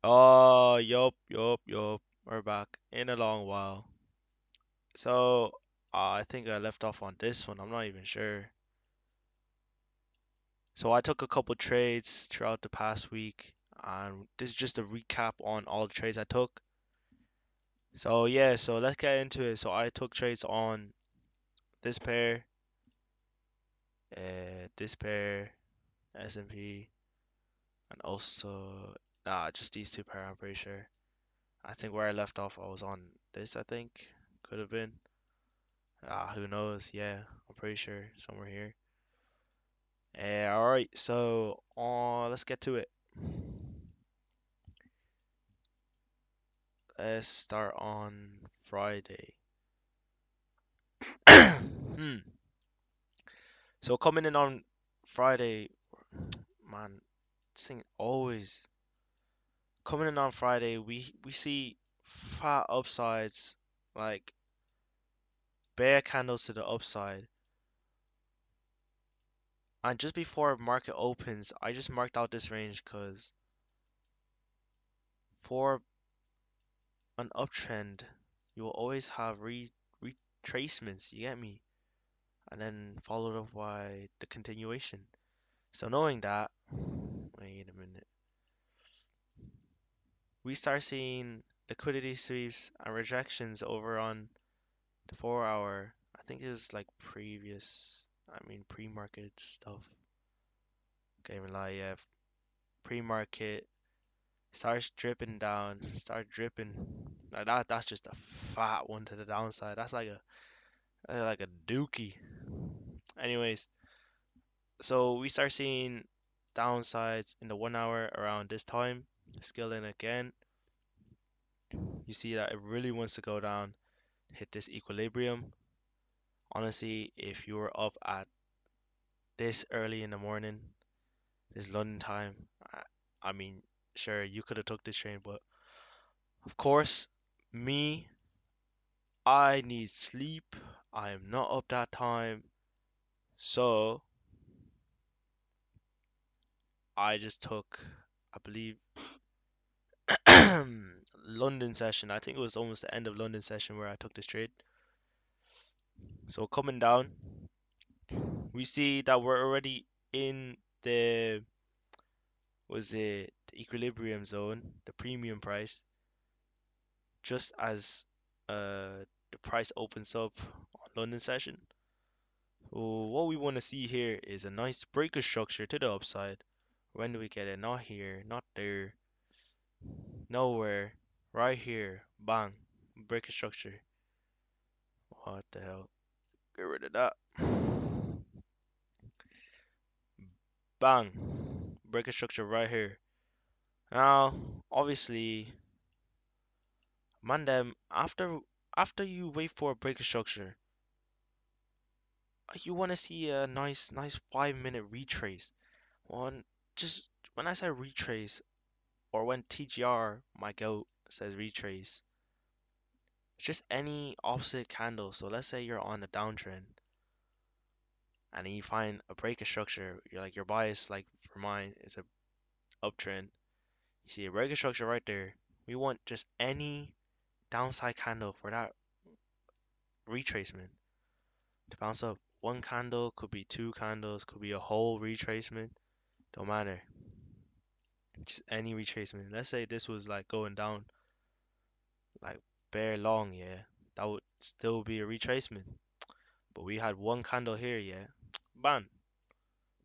Oh, yup. We're back in a long while. So, I think I left off on this one. I'm not even sure. So, I took a couple trades throughout the past week, and this is just a recap on all the trades I took. So, yeah, so let's get into it. So, I took trades on this pair, this pair, S&P, and also, just these two pair, I'm pretty sure. I think where I left off, I was on this, I think. Could have been. Who knows? Yeah, I'm pretty sure somewhere here. All right, so let's get to it. Let's start on Friday. Hmm. So coming in on Friday, man, this thing always coming in on Friday. We see fat upsides, like bear candles to the upside, and just before market opens, I just marked out this range because for an uptrend, you will always have retracements, you get me? And then followed up by the continuation. So knowing that, wait a minute, we start seeing liquidity sweeps and rejections over on the 4 hour. I think it was like pre-market stuff. Can't even lie, yeah. Pre-market starts dripping down, start dripping. Like that's just a fat one to the downside. That's like a dookie. Anyways, so we start seeing downsides in the 1 hour around this time. Skilling again, you see that it really wants to go down, hit this equilibrium. Honestly, if you were up at this early in the morning, this London time, I, I mean, sure, you could have took this train, but of course, me, I need sleep. I am not up that time, so I just took, I believe, London session. I think it was almost the end of London session where I took this trade. So coming down, we see that we're already in the was it the equilibrium zone, the premium price, just as the price opens up on London session. So what we want to see here is a nice breaker structure to the upside. When do we get it? Not here, not there, nowhere, right here. Bang, breaker structure. What the hell? Get rid of that. Bang, breaker structure right here. Now, obviously, Mandem, after you wait for a breaker structure, you want to see a nice 5 minute retrace. One, just when I say retrace, or when TGR, my goat, says retrace, it's just any opposite candle. So let's say you're on a downtrend and then you find a breaker structure. You're like your bias, like for mine, is a uptrend. You see a breaker structure right there. We want just any downside candle for that retracement to bounce up. One candle could be two candles, could be a whole retracement. Don't matter. Just any retracement. Let's say this was like going down like bare long, yeah. That would still be a retracement. But we had one candle here, yeah. Bam.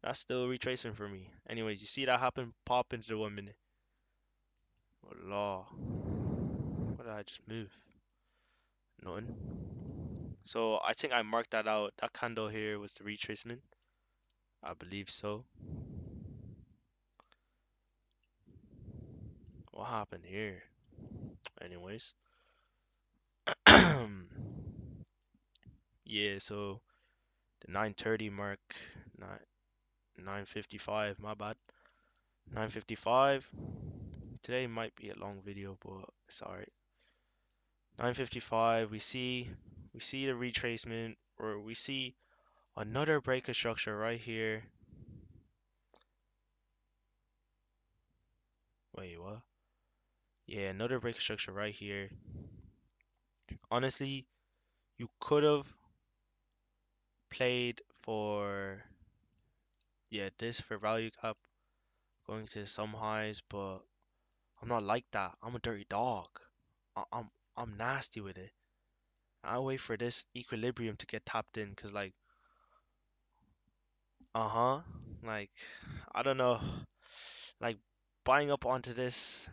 That's still a retracement for me. Anyways, you see that happen? Pop into the 1 minute. Oh, law. What did I just move? Nothing. So I think I marked that out. That candle here was the retracement. I believe so. What happened here? Anyways. Yeah, so the 9:30 mark, 9:55, my bad. 9:55. Today might be a long video, but it's alright. 9:55, we see the retracement, or we see another breaker structure right here. Wait, what? Yeah, another break structure right here. Honestly, you could have played for, yeah, this for value gap, going to some highs, but I'm not like that. I'm a dirty dog. I'm nasty with it. I wait for this equilibrium to get tapped in, cause like, uh-huh, like, I don't know, like buying up onto this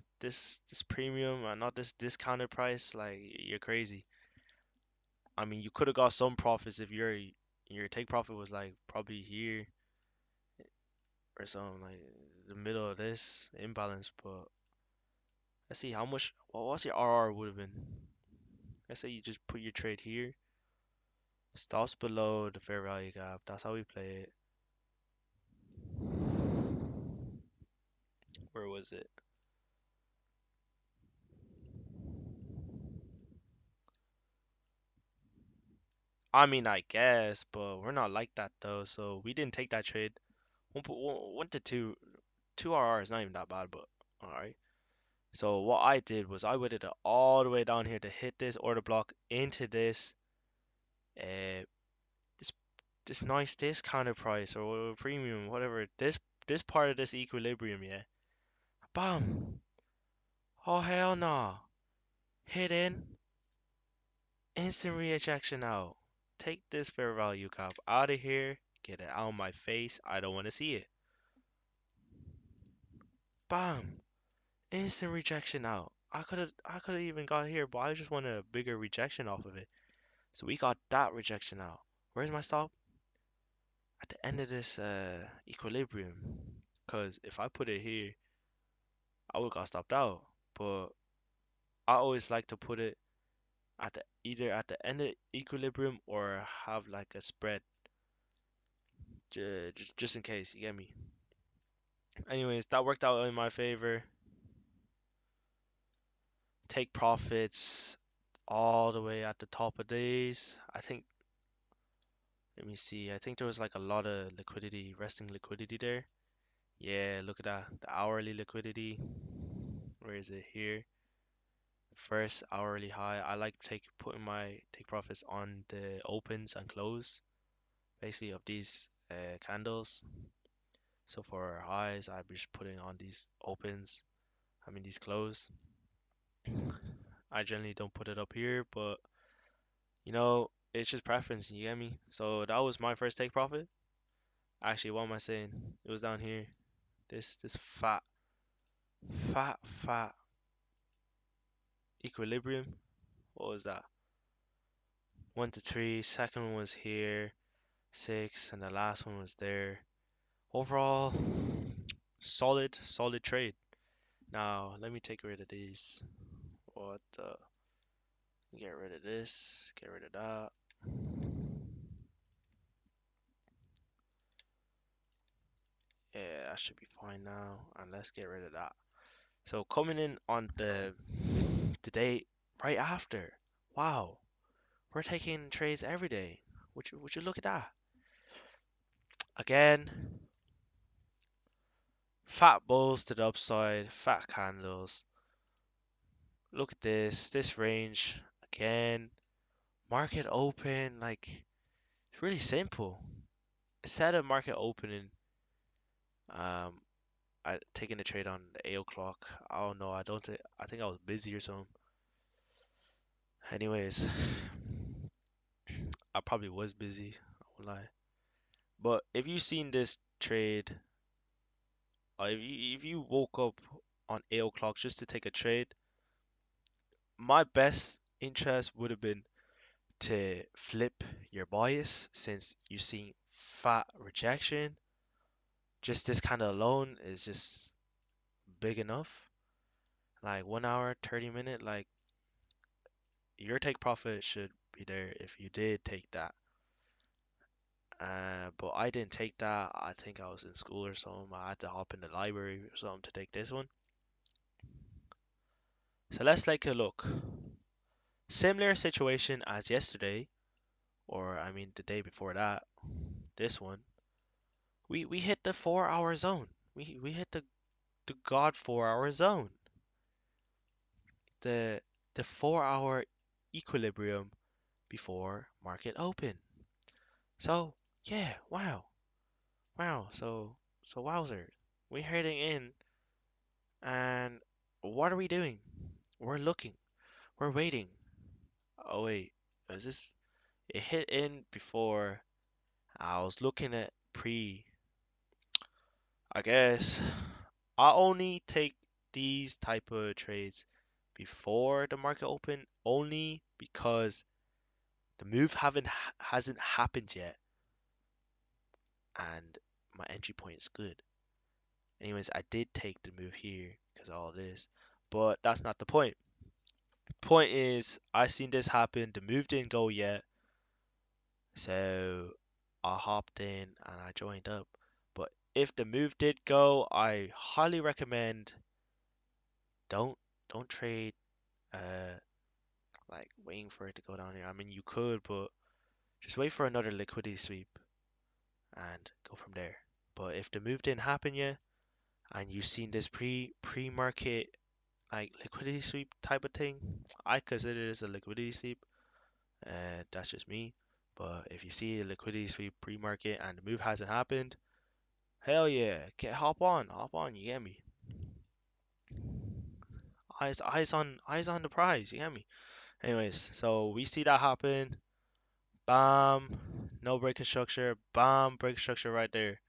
premium and not this discounted price, like you're crazy. I mean, you could have got some profits if your take profit was like probably here or something like the middle of this imbalance, but let's see how much. Well, what's your RR would have been? Let's say you just put your trade here, stops below the fair value gap. That's how we play it. Where was it? I mean, I guess, but we're not like that though. So we didn't take that trade. 1 to 2, 2 RR is not even that bad, but all right. So what I did was I waited it all the way down here to hit this order block into uh this this nice discounted price or premium, whatever. This part of this equilibrium, yeah. Bam! Oh hell no! Hit in, instant rejection out. Take this fair value cap out of here. Get it out of my face. I don't want to see it. Bam! Instant rejection out. I could have even got here, but I just wanted a bigger rejection off of it. So we got that rejection out. Where's my stop? At the end of this equilibrium. Cause if I put it here, I would got stopped out. But I always like to put it at the either at the end of equilibrium or have like a spread, just in case. You get me? Anyways, that worked out in my favor. Take profits all the way at the top of days. I think. Let me see. I think there was like a lot of liquidity, resting liquidity there. Yeah, look at that. The hourly liquidity. Where is it here? First hourly high. I like putting my take profits on the opens and close, basically of these candles. So for highs, I'm just putting on these opens. I mean these close. I generally don't put it up here, but it's just preference. You get me? So that was my first take profit. Actually, what am I saying? It was down here. This fat equilibrium. What was that? 1 to 3. Second one was here. 6, and the last one was there. Overall, solid trade. Now let me take rid of these. What the? Get rid of this. Get rid of that. Yeah, that should be fine now. And let's get rid of that. So coming in on the day right after. Wow, we're taking trades every day. Would you look at that? Again, fat bulls to the upside, fat candles. Look at this range again. Market open, like it's really simple. Instead of market opening, um, I taking the trade on the 8 o'clock. I don't know. I think I was busy or something. Anyways, I probably was busy. I won't lie. But if you seen this trade, or if you woke up on 8 o'clock just to take a trade, my best interest would have been to flip your bias since you seen fat rejection. Just this kind of alone is just big enough. Like 1 hour, 30 minute, like your take profit should be there if you did take that. But I didn't take that. I think I was in school or something. I had to hop in the library or something to take this one. So let's take a look. Similar situation as yesterday, or I mean the day before that. This one, we hit the 4 hour zone. We hit the god 4 hour zone. the the 4 hour equilibrium before market open. So yeah, wow, wow. So wowzer, we're heading in, and what are we doing? We're looking, we're waiting. Oh wait, is this? It hit in before. I was looking at pre. I guess I only take these type of trades before the market open only because the move haven't hasn't happened yet, and my entry point is good. Anyways, I did take the move here because of all this, but that's not the point. Point is, I seen this happen. The move didn't go yet, so I hopped in and I joined up. But if the move did go, I highly recommend don't don't trade uh like waiting for it to go down here. I mean, you could, but just wait for another liquidity sweep and go from there. But if the move didn't happen yet and you've seen this pre-market like liquidity sweep type of thing, I consider this a liquidity sweep. That's just me. But if you see a liquidity sweep pre-market and the move hasn't happened, hell yeah, get hop on. You get me? Eyes on the prize. You get me? Anyways, so we see that happen. Bam, no breaking structure. Bam, break structure right there.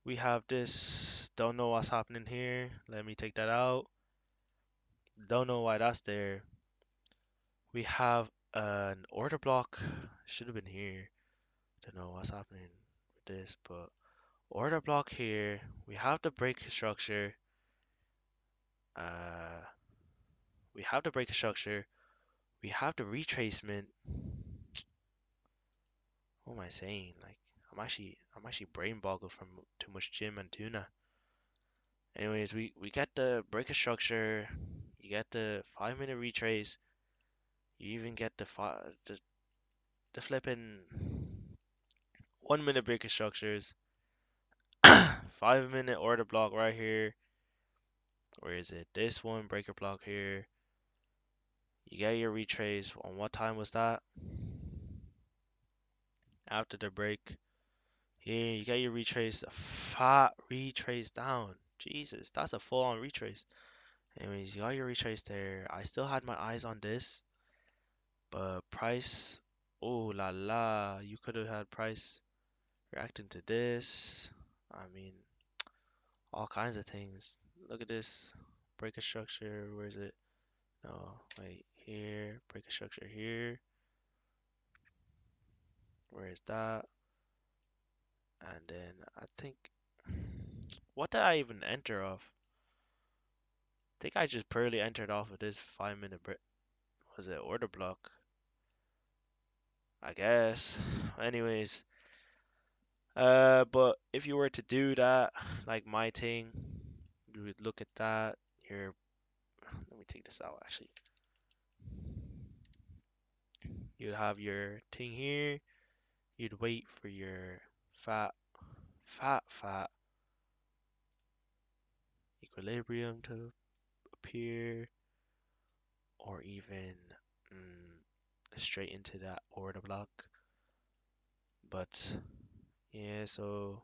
We have this. Don't know what's happening here. Let me take that out. Don't know why that's there. We have an order block. Should have been here. Don't know what's happening with this, but order block here. We have the break structure. Uh, we have the break structure. We have the retracement. What am I saying? Like, I'm actually brain boggled from too much gym and tuna. Anyways, we get the break structure. You get the 5 minute retrace. You even get the flipping 1 minute breaker structures. 5 minute order block right here. Where is it? This one breaker block here. You get your retrace. On what time was that? After the break. Here, you get your retrace. A fat retrace down. Jesus, that's a full on retrace. Anyways, you got your retrace there. I still had my eyes on this, but price. Oh la la. You could have had price reacting to this. I mean, all kinds of things. Look at this. Break a structure. Where is it? No, wait. Here. Break a structure here. Where is that? And then I think. What did I even enter off? I think I just purely entered off of this 5 minute break. Was it order block? I guess. Anyways. But if you were to do that, like my thing, you would look at that. Here, let me take this out actually. You'd have your thing here. You'd wait for your fat, fat equilibrium to appear, or even straight into that order block. But yeah, so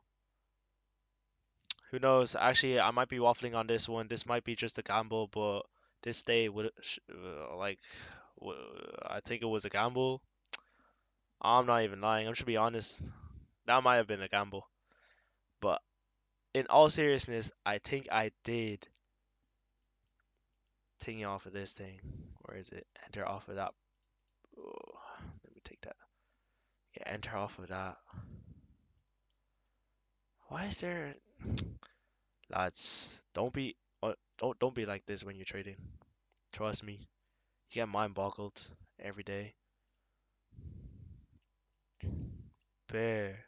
who knows? Actually, I might be waffling on this one. This might be just a gamble, but this day would like I think it was a gamble. I'm not even lying. I'm should be honest. That might have been a gamble. But in all seriousness, I think I did ting off of this thing. Where is it? Enter off of that. Oh, let me take that. Yeah, enter off of that. Why is there, lads? Don't be like this when you're trading. Trust me, you get mind boggled every day. Bear,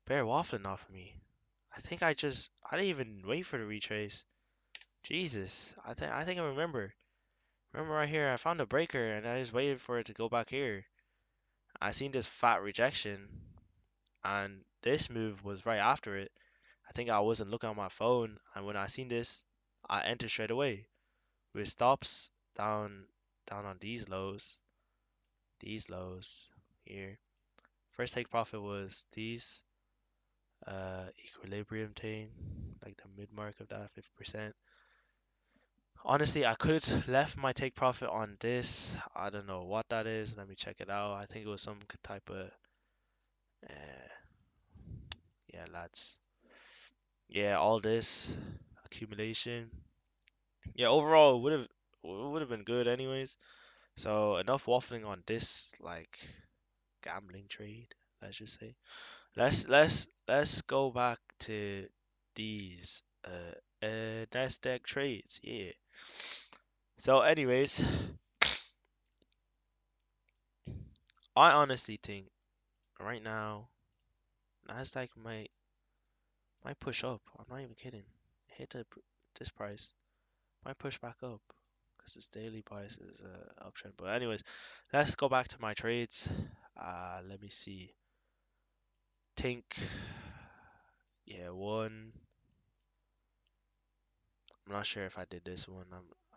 bear waffling off of me. I didn't even wait for the retrace. Jesus, I think I remember. Remember right here, I found a breaker and I just waited for it to go back here. I seen this fat rejection and this move was right after it. I think I wasn't looking on my phone and when I seen this, I entered straight away, with stops down on these lows here. First take profit was these equilibrium thing, like the mid mark of that 50%. Honestly, I could have left my take profit on this. I don't know what that is. Let me check it out. I think it was some type of uh, yeah, lads. Yeah, all this accumulation. Yeah, overall would have been good anyways. So enough waffling on this like gambling trade, let's just say. Let's go back to these Nasdaq trades. Yeah. So anyways, I honestly think right now Nasdaq might push up. I'm not even kidding. Hit this price might push back up because this daily price is uptrend. But anyways, let's go back to my trades. Let me see. Think yeah, one. I'm not sure if I did this one.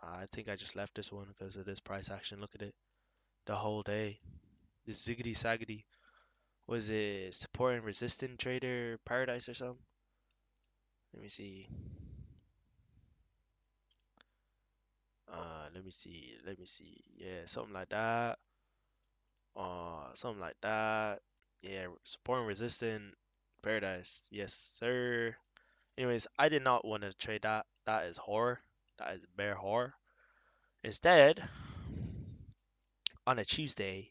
I think I just left this one because of this price action. Look at it. The whole day. This ziggity saggity. Was it support and resistance trader paradise or something? Let me see. Let me see. Let me see. Yeah, something like that. Something like that. Yeah, support and resistance paradise. Yes, sir. Anyways, I did not want to trade that. That is horror. That is bare horror. Instead, on a Tuesday,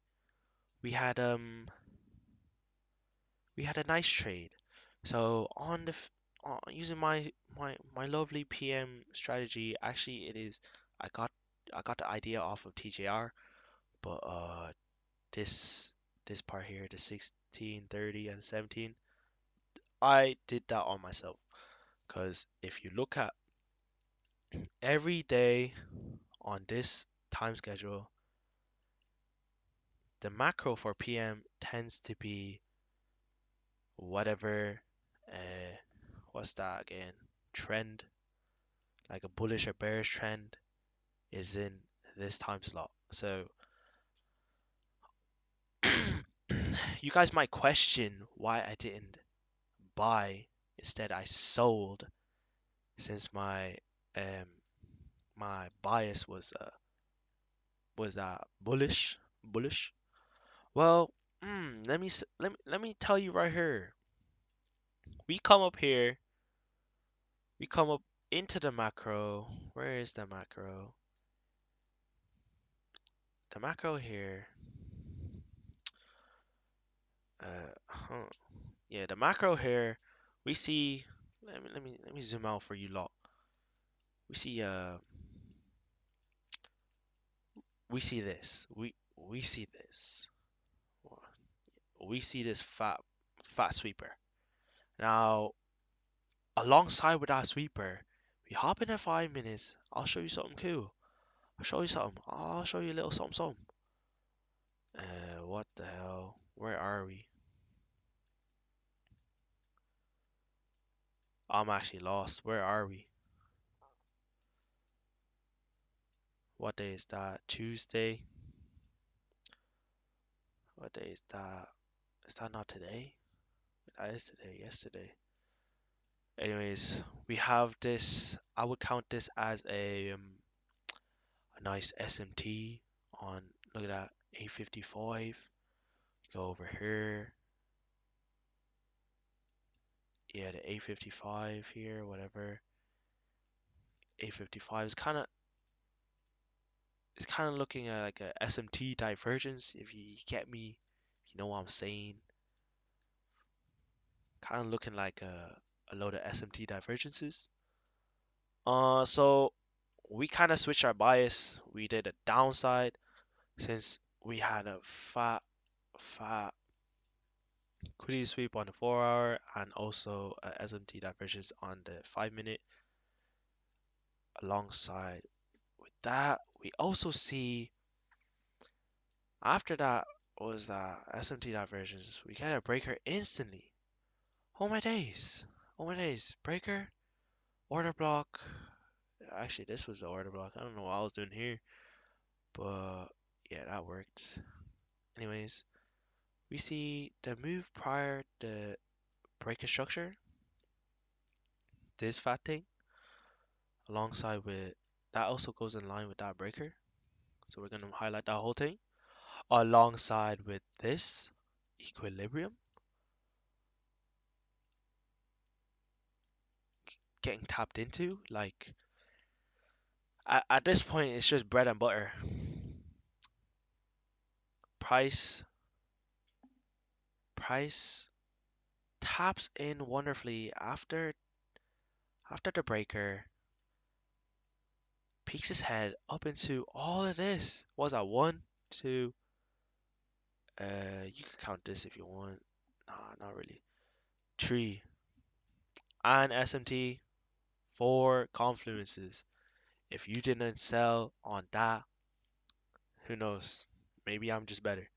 we had we had a nice trade. So on using my lovely PM strategy, actually it is I got I got the idea off of TJR, but this this part here, the 16, 30, and 17, I did that on myself. Because if you look at every day on this time schedule, the macro for PM tends to be whatever uh what's that again? Trend, like a bullish or bearish trend is in this time slot. So you guys might question why I didn't buy. Instead, I sold since um my bias was bullish. Well, let me tell you right here. We come up here, we come up into the macro. Where is the macro? The macro here. Huh. Yeah, the macro here. We see. Let me zoom out for you lot. We see we see this. We see this. We see this fat sweeper. Now, alongside with that sweeper, we hop in at 5 minutes. I'll show you something cool. I'll show you something. I'll show you a little something something. What the hell? Where are we? I'm actually lost. Where are we? What day is that? Tuesday? What day is that? Is that not today? That is today, yesterday. Anyways, we have this. I would count this as a nice SMT on. Look at that, 855. Go over here. Yeah, the 855 here, whatever. 855 is kind of it's kind of looking at like a SMT divergence. If you get me, you know what I'm saying. Kind of looking like a load of SMT divergences. So we kind of switched our bias. We did a downside since we had a fat quickie sweep on the 4 hour and also a SMT divergence on the 5 minute. Alongside with that, we also see after that was that SMT divergence. We get a breaker instantly. Oh my days! Oh my days! Breaker, order block, Actually, this was the order block. I don't know what I was doing here, but yeah, that worked. Anyways, we see the move prior the breaker structure, this fat thing, alongside with that also goes in line with that breaker. So we're gonna highlight that whole thing alongside with this equilibrium getting tapped into. Like at this point, it's just bread and butter. Price, price taps in wonderfully after the breaker peeks his head up into all of this. What was that? One, two. You could count this if you want. Nah, not really. Three and SMT. Four confluences. If you didn't sell on that, who knows? Maybe I'm just better.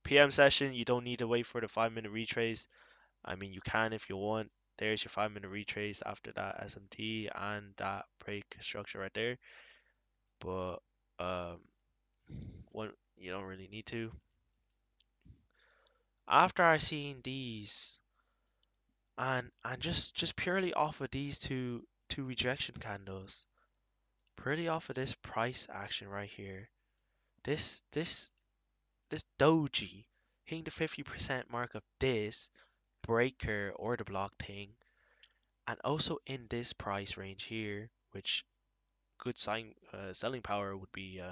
PM session, you don't need to wait for the 5 minute retrace. I mean, you can if you want. There's your 5 minute retrace after that SMT and that break structure right there. But um, one you don't really need to. After I seen these and just purely off of these two rejection candles, purely off of this price action right here, this doji hitting the 50% mark of this breaker order block thing, and also in this price range here, which good selling power would be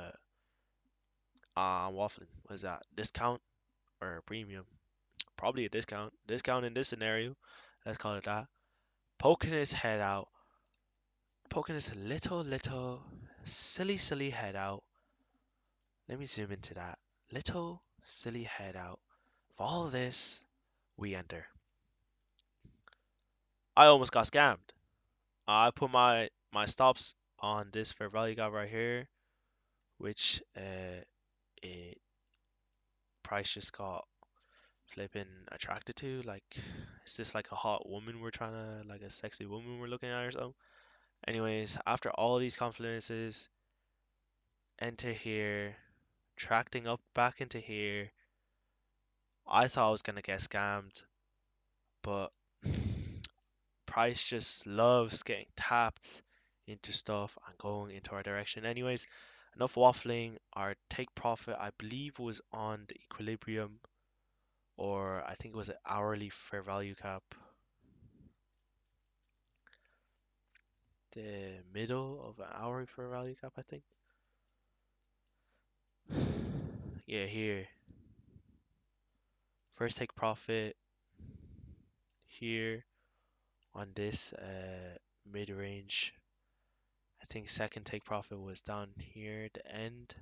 waffling. What is that? Discount or premium? Probably a discount. Discount in this scenario. Let's call it that. Poking his head out, poking his little silly head out. Let me zoom into that. Little silly head out. For all this, we enter. I almost got scammed. I put my stops on this fair value gap right here, which it price just got flipping attracted to. Like, is this like a hot woman we're trying to, like a sexy woman we're looking at or something? Anyways, after all these confluences, enter here, tracting up back into here. I thought I was gonna get scammed, but Price just loves getting tapped into stuff and going into our direction. Anyways, enough waffling. Our take profit, I believe, was on the equilibrium, or I think it was an hourly fair value cap. The middle of an hourly fair value cap, I think. Yeah, here. First take profit here on this mid range. I think second take profit was down here at the end.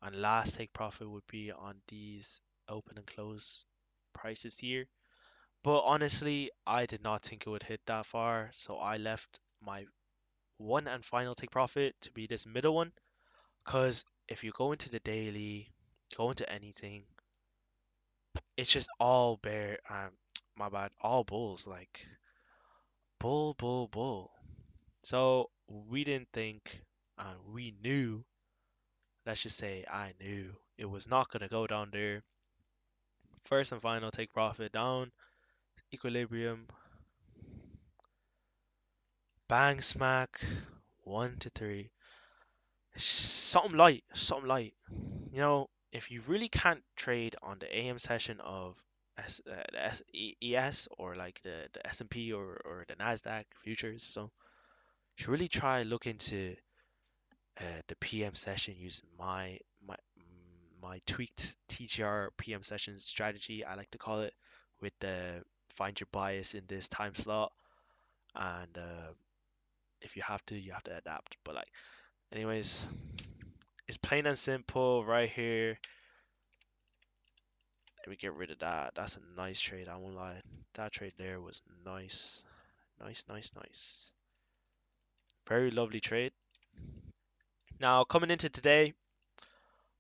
And last take profit would be on these open and close prices here. But honestly, I did not think it would hit that far, so I left my one and final take profit to be this middle one. Because if you go into the daily, go into anything, it's just all bear, my bad, all bulls, like bull. So we didn't think, and we knew, let's just say I knew it was not gonna go down there. First and final take profit down, equilibrium, bang smack, 1 to 3. Something light, something light. You know, if you really can't trade on the AM session of ES or like the S&P or the Nasdaq futures, so you should really try look into the PM session using my tweaked TGR PM session strategy, I like to call it, with the find your bias in this time slot, and if you have to, you have to adapt. But like, anyways, it's plain and simple right here. Let me get rid of that. That's a nice trade, I won't lie. That trade there was nice. Nice. Very lovely trade. Now, coming into today,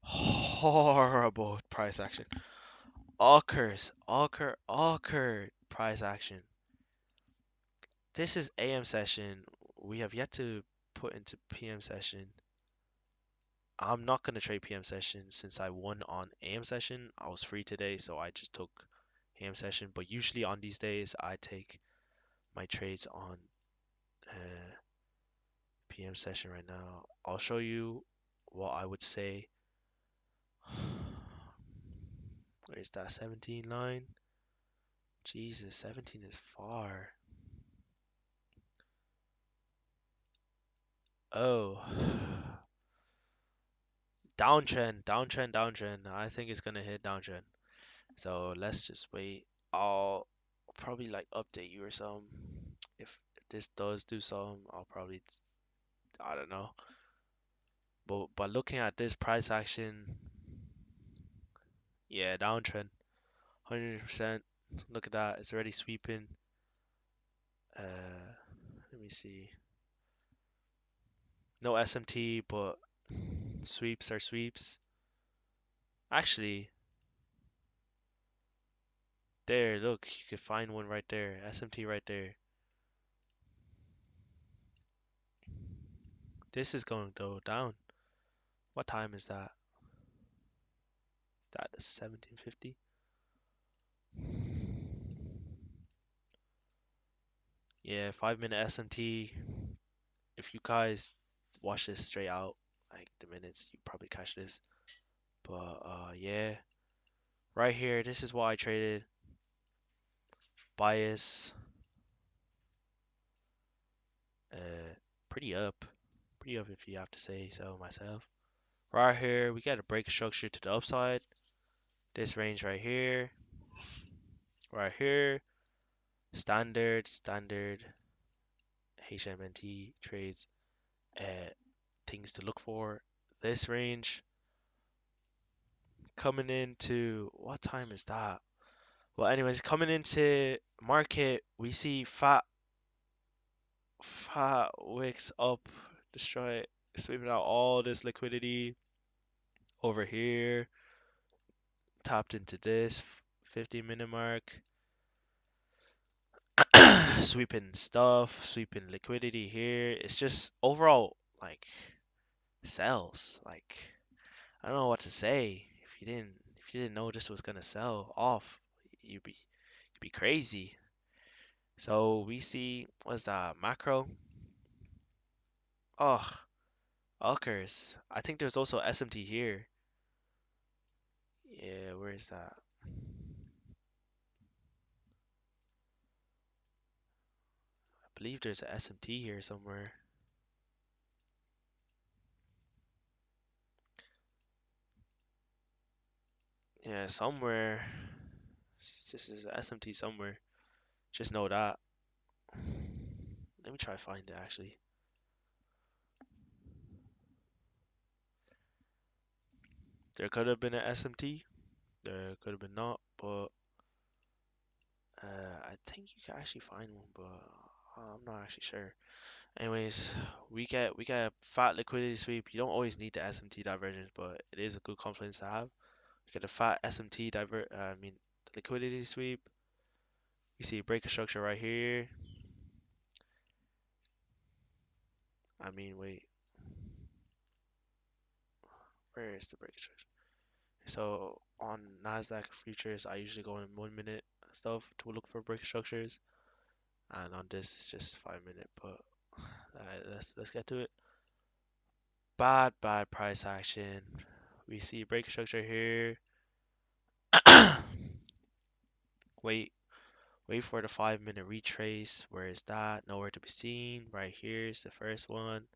horrible price action. Occur price action. This is AM session. we have yet to put into PM session. I'm not gonna trade PM session since I won on AM session. I was free today, so I just took AM session. But usually on these days, I take my trades on PM session right now. I'll show you what I would say. Where's that 17 line? Jesus, 17 is far. Oh, downtrend, downtrend, downtrend. I think it's gonna hit downtrend. So let's just wait. I'll probably like update you or something. If this does do something, I'll probably I don't know. But looking at this price action, yeah, downtrend, 100%. Look at that, it's already sweeping. Let me see. No SMT, but sweeps are sweeps. Actually, there, look, you could find one right there. SMT right there. This is going to go down. What time is that? Is that 1750? Yeah, 5 minute SMT. If you guys watch this straight out, like the minutes, you probably catch this. But yeah, right here, this is what I traded. Bias, uh, pretty up, pretty up if you have to say so myself. Right here, we got a break structure to the upside. This range right here, standard HMNT trades, uh, things to look for. This range coming into what time is that? Well, anyways, coming into market, we see fat wicks up, destroy, sweeping out all this liquidity over here, tapped into this 50-minute mark, sweeping stuff, sweeping liquidity here. It's just overall like sells. Like I don't know what to say. If you didn't know this was gonna sell off, you'd be crazy. So we see what's that macro? Oh, Ulkers. I think there's also SMT here. Yeah, where is that? I believe there's a SMT here somewhere. Yeah, somewhere. This is a SMT somewhere. Just know that. Let me try to find it actually. There could have been an SMT. There could have been not, but I think you can actually find one, but I'm not actually sure. Anyways, we get a fat liquidity sweep. You don't always need the SMT divergence, but it is a good confidence to have. We get a fat SMT I mean liquidity sweep. We see a breaker structure right here. I mean, wait, where is the breaker structure? So on Nasdaq futures, I usually go in 1 minute stuff to look for breaker structures, and on this it's just 5 minute. But let's get to it. Bad price action. We see breaker structure here. Wait, wait for the 5 minute retrace. Where is that? Nowhere to be seen. Right here is the first one.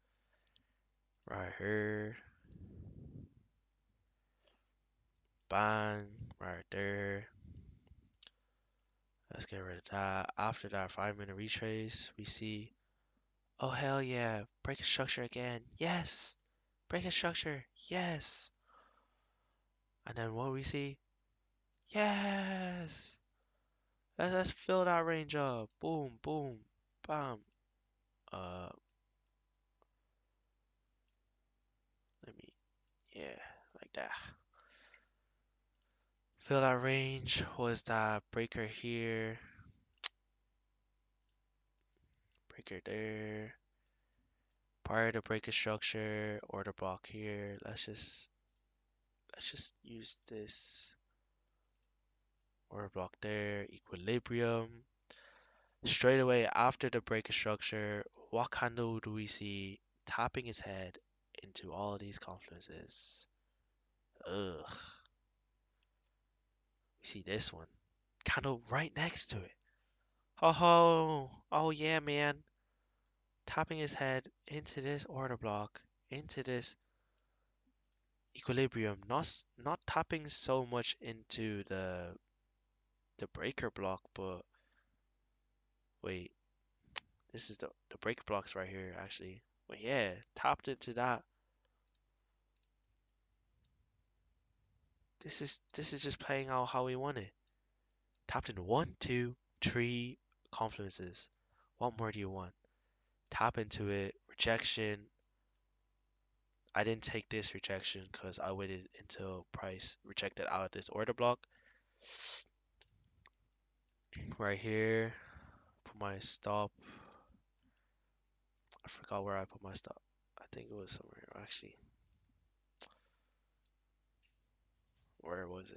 Right here. Bang. Right there. Let's get rid of that. After that 5 minute retrace, we see, oh hell yeah, break a structure again. Yes. Break a structure. Yes. And then what we see? Yes. Let's fill that range up. Boom, boom, bam. Uh, let me, yeah, like that. Fill that range. Was that breaker here? Breaker there. Prior to break a structure, order block here. Let's just use this order block there. Equilibrium. Straight away after the break of structure, what candle do we see tapping his head into all these confluences? Ugh. We see this one. Candle right next to it. Oh yeah, man. Tapping his head into this order block, into this equilibrium. Not tapping so much into the breaker block, but wait, this is the breaker blocks right here actually. But yeah, tapped into that. This is just playing out how we want it. Tapped in one, two, three confluences. What more do you want? Tap into it. Rejection. I didn't take this rejection because I waited until price rejected out of this order block. Right here, put my stop. I forgot where I put my stop. I think it was somewhere actually. Where was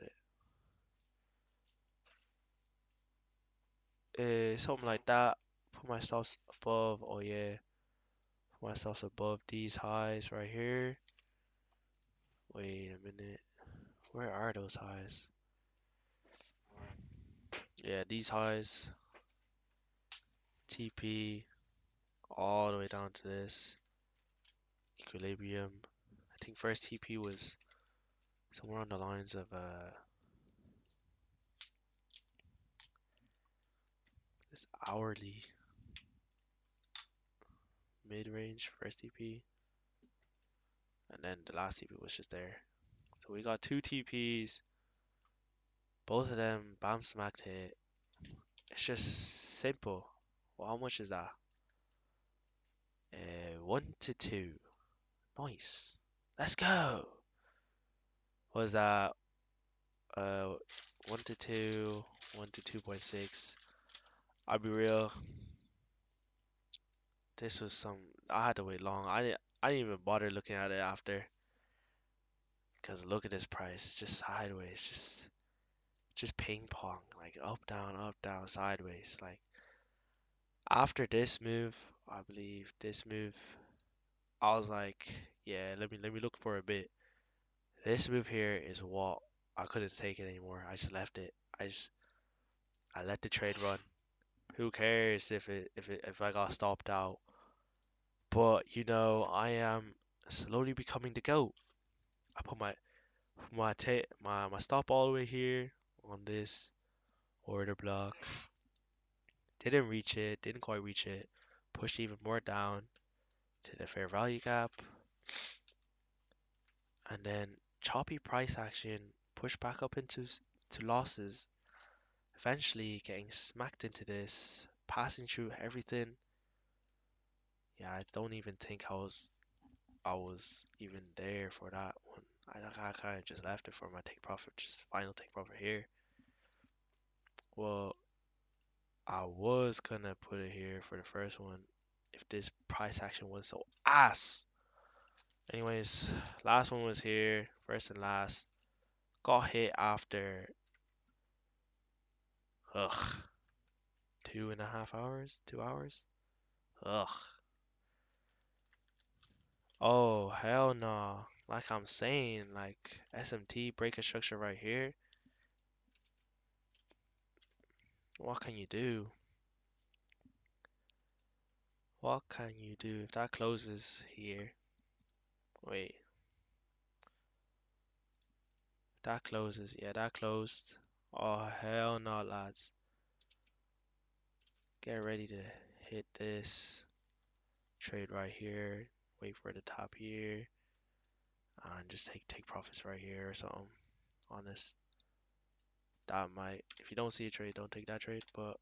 it? Something like that. Put my stops above. Oh yeah, put my stops above these highs right here. Wait a minute. Where are those highs? Yeah, these highs. TP all the way down to this equilibrium. I think first TP was somewhere on the lines of this hourly mid-range first TP, and then the last TP was just there. So we got two TPs, both of them bam smacked hit. It's just simple. Well, how much is that? 1 to 2. Nice. Let's go. What was that? Uh, 1 to 2, 1 to 2.6. I'll be real. This was some. I had to wait long. I didn't even bother looking at it after. Cause look at this price, just sideways, just ping pong, like up down, sideways. Like after this move, I believe this move, I was like, yeah, let me look for a bit. This move here is what I couldn't take it anymore. I just left it. I let the trade run. Who cares if I got stopped out? But I am slowly becoming the GOAT. I put my stop all the way here on this order block. Didn't reach it, didn't quite reach it. Pushed even more down to the fair value gap. And then choppy price action pushed back up into to losses. Eventually getting smacked into this, passing through everything. Yeah, I don't even think I was even there for that one. I kind of just left it for my take profit, just final take profit here. Well, I was gonna put it here for the first one if this price action was so ass. Anyways, last one was here, first and last. Got hit after, ugh, 2.5 hours, 2 hours. Ugh. Oh, hell no. Like I'm saying, like SMT breaker structure right here. What can you do? What can you do if that closes here? Wait, that closes. Yeah, that closed. Oh, hell no, lads. Get ready to hit this trade right here. Wait for the top here. And just take profits right here or something. Honest. That might, if you don't see a trade, don't take that trade. But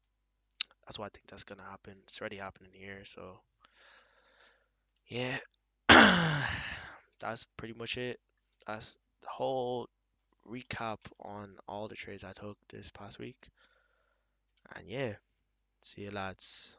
that's what I think that's gonna happen. It's already happening here. So yeah, that's pretty much it. That's the whole recap on all the trades I took this past week. And yeah, see you lads.